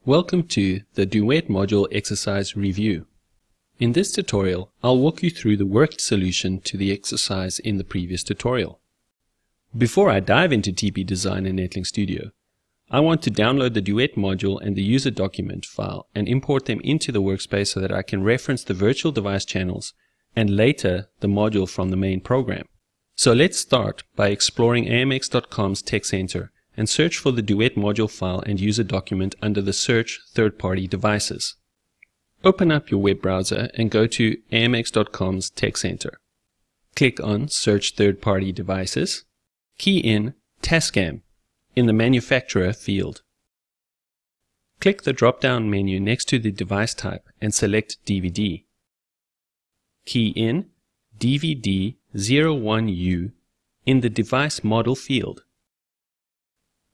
Welcome to the Duet module exercise review. In this tutorial, I'll walk you through the worked solution to the exercise in the previous tutorial. Before I dive into TP Design and Netlink Studio, I want to download the Duet module and the user document file and import them into the workspace so that I can reference the virtual device channels and later the module from the main program. So let's start by exploring AMX.com's Tech Center and search for the Duet module file and user document under the Search Third-Party Devices. Open up your web browser and go to AMX.com's Tech Center. Click on Search Third-Party Devices. Key in Tascam in the Manufacturer field. Click the drop-down menu next to the device type and select DVD. Key in DVD01U in the Device Model field.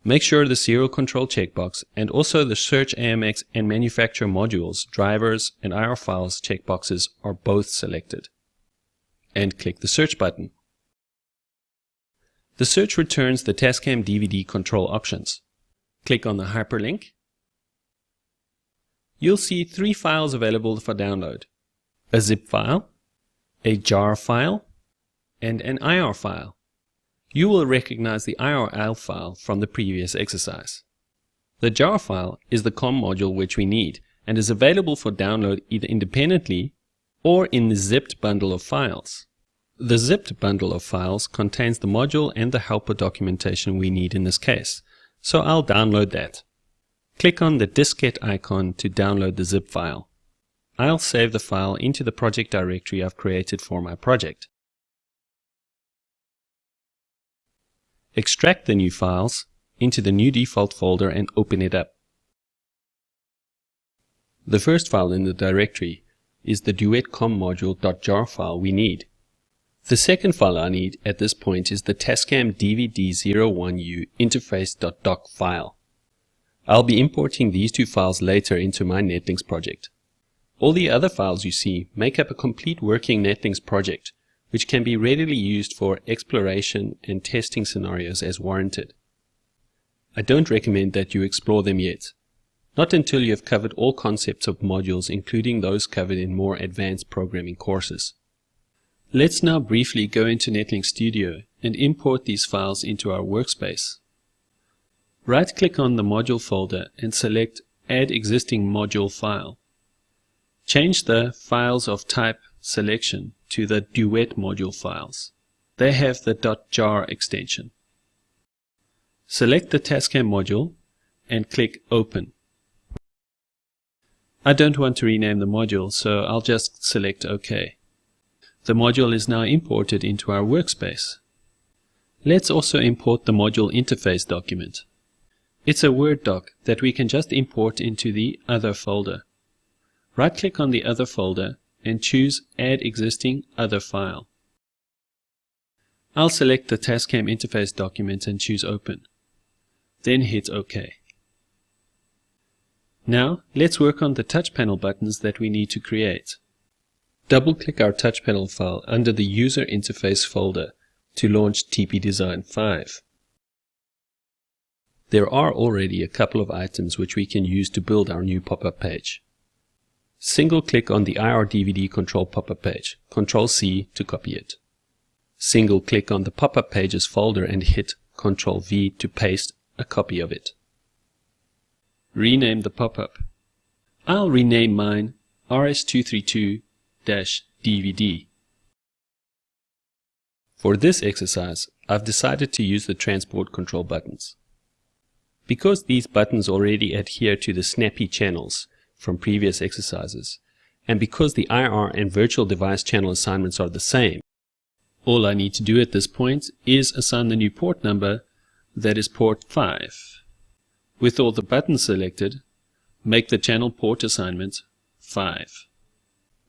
Make sure the serial control checkbox and also the Search AMX and Manufacturer modules, drivers, and IR files checkboxes are both selected. And click the Search button. The search returns the Tascam DVD control options. Click on the hyperlink. You'll see 3 files available for download: a zip file, a jar file, and an IR file. You will recognize the IRL file from the previous exercise. The jar file is the COM module which we need and is available for download either independently or in the zipped bundle of files. The zipped bundle of files contains the module and the helper documentation we need in this case, so I'll download that. Click on the diskette icon to download the zip file. I'll save the file into the project directory I've created for my project. Extract the new files into the new default folder and open it up. The first file in the directory is the Duet COM module.jar file we need. The second file I need at this point is the Tascam DVD01U interface.doc file. I'll be importing these 2 files later into my Netlinks project. All the other files you see make up a complete working Netlinks project, which can be readily used for exploration and testing scenarios as warranted. I don't recommend that you explore them yet, not until you have covered all concepts of modules, including those covered in more advanced programming courses. Let's now briefly go into Netlink Studio and import these files into our workspace. Right-click on the module folder and select Add Existing Module File. Change the Files of Type selection to the Duet module files. They have the .jar extension. Select the Tascam module and click Open. I don't want to rename the module, so I'll just select OK. The module is now imported into our workspace. Let's also import the module interface document. It's a Word doc that we can just import into the Other folder. Right-click on the Other folder and choose Add Existing Other File. I'll select the Tascam interface document and choose Open. Then hit OK. Now let's work on the touch panel buttons that we need to create. Double-click our touch panel file under the User Interface folder to launch TP Design 5. There are already a couple of items which we can use to build our new pop-up page. Single-click on the IR DVD control pop-up page, Ctrl-C to copy it. Single-click on the pop-up pages folder and hit Ctrl-V to paste a copy of it. Rename the pop-up. I'll rename mine RS232-DVD. For this exercise, I've decided to use the transport control buttons. Because these buttons already adhere to the snappy channels from previous exercises, and because the IR and virtual device channel assignments are the same, all I need to do at this point is assign the new port number, that is port 5. With all the buttons selected, make the channel port assignment 5.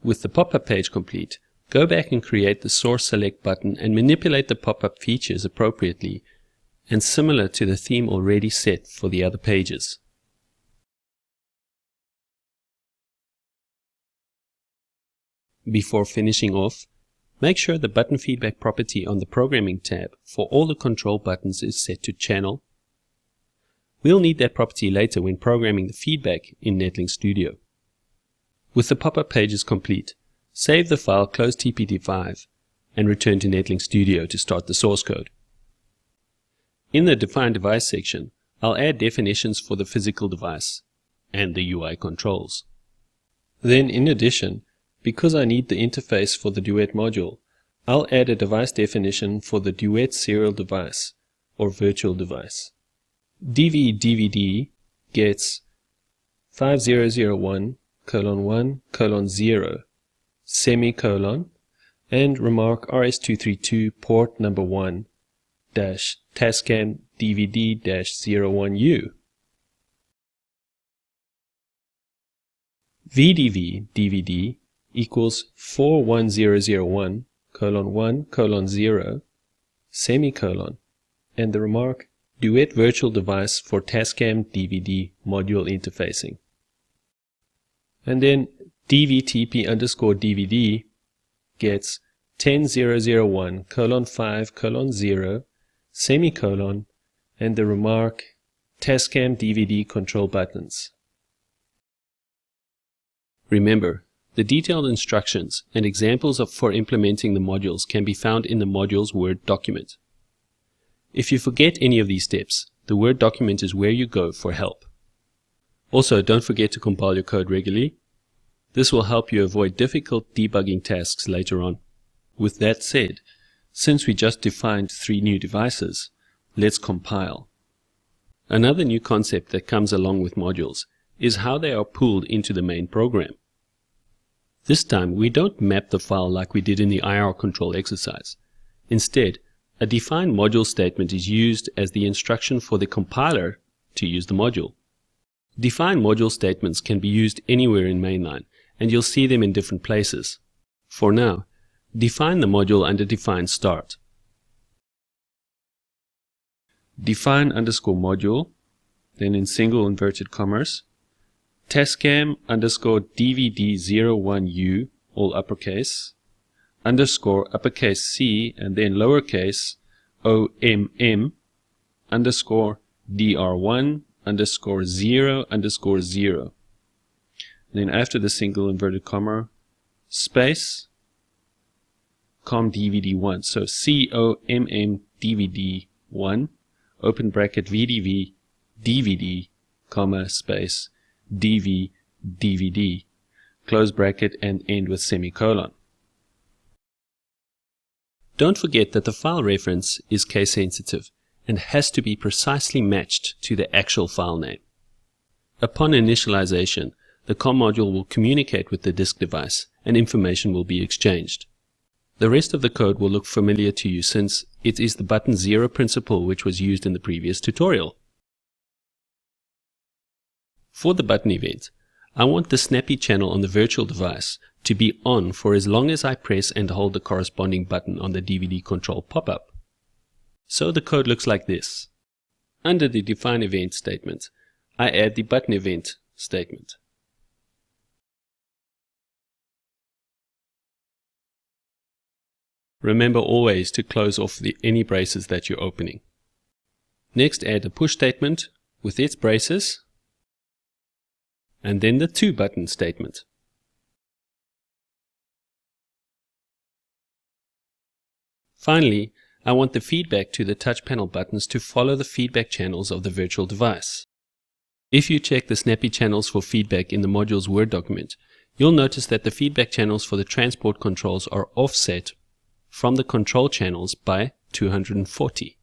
With the pop-up page complete, go back and create the source select button and manipulate the pop-up features appropriately and similar to the theme already set for the other pages. Before finishing off, make sure the button feedback property on the Programming tab for all the control buttons is set to Channel. We'll need that property later when programming the feedback in Netlink Studio. With the pop-up pages complete, save the file, close TPT5, and return to Netlink Studio to start the source code. In the Define Device section, I'll add definitions for the physical device and the UI controls. Then, in addition, because I need the interface for the Duet module, I'll add a device definition for the Duet serial device or virtual device. DV/DVD gets 5001:1:0 semicolon and remark RS-232 port number 1 dash Tascam DVD-01U. VDV/DVD equals 41001:1:0 semicolon and the remark Duet virtual device for Tascam DVD module interfacing. And then DVTP_DVD gets 10001:5:0 semicolon and the remark Tascam DVD control buttons. Remember, the detailed instructions and examples for implementing the modules can be found in the modules Word document. If you forget any of these steps, the Word document is where you go for help. Also, don't forget to compile your code regularly. This will help you avoid difficult debugging tasks later on. With that said, since we just defined 3 new devices, let's compile. Another new concept that comes along with modules is how they are pooled into the main program. This time we don't map the file like we did in the IR control exercise. Instead, a define module statement is used as the instruction for the compiler to use the module. Define module statements can be used anywhere in mainline, and you'll see them in different places. For now, define the module under define start. Define_module, then in single inverted commas, Tascam_DVD01U, all uppercase, _uppercase C and then lowercase OMM _DR1_0_0. Then after the single inverted comma, space COMM_DVD1. So COMM_DVD1, open bracket VDV DVD, comma, space DV/DVD, close bracket and end with semicolon. Don't forget that the file reference is case sensitive and has to be precisely matched to the actual file name. Upon initialization, the COM module will communicate with the disk device and information will be exchanged. The rest of the code will look familiar to you since it is the button 0 principle which was used in the previous tutorial. For the button event, I want the snappy channel on the virtual device to be on for as long as I press and hold the corresponding button on the DVD control pop-up. So the code looks like this. Under the define event statement, I add the button event statement. Remember always to close off any braces that you're opening. Next, add a push statement with its braces, and then the to button statement. Finally, I want the feedback to the touch panel buttons to follow the feedback channels of the virtual device. If you check the snappy channels for feedback in the module's Word document, you'll notice that the feedback channels for the transport controls are offset from the control channels by 240.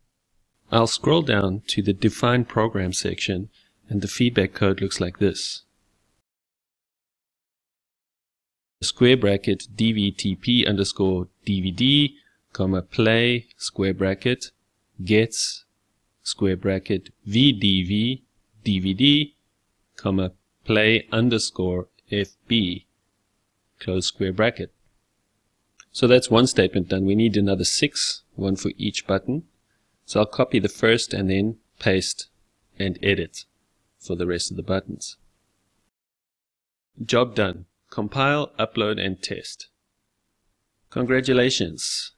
I'll scroll down to the Define Program section and the feedback code looks like this. Square bracket DVTP_DVD, comma play, square bracket, gets, square bracket VDV, DVD, comma play underscore FB, close square bracket. So that's one statement done. We need another 6, one for each button. So I'll copy the first and then paste and edit for the rest of the buttons. Job done. Compile, upload and test. Congratulations!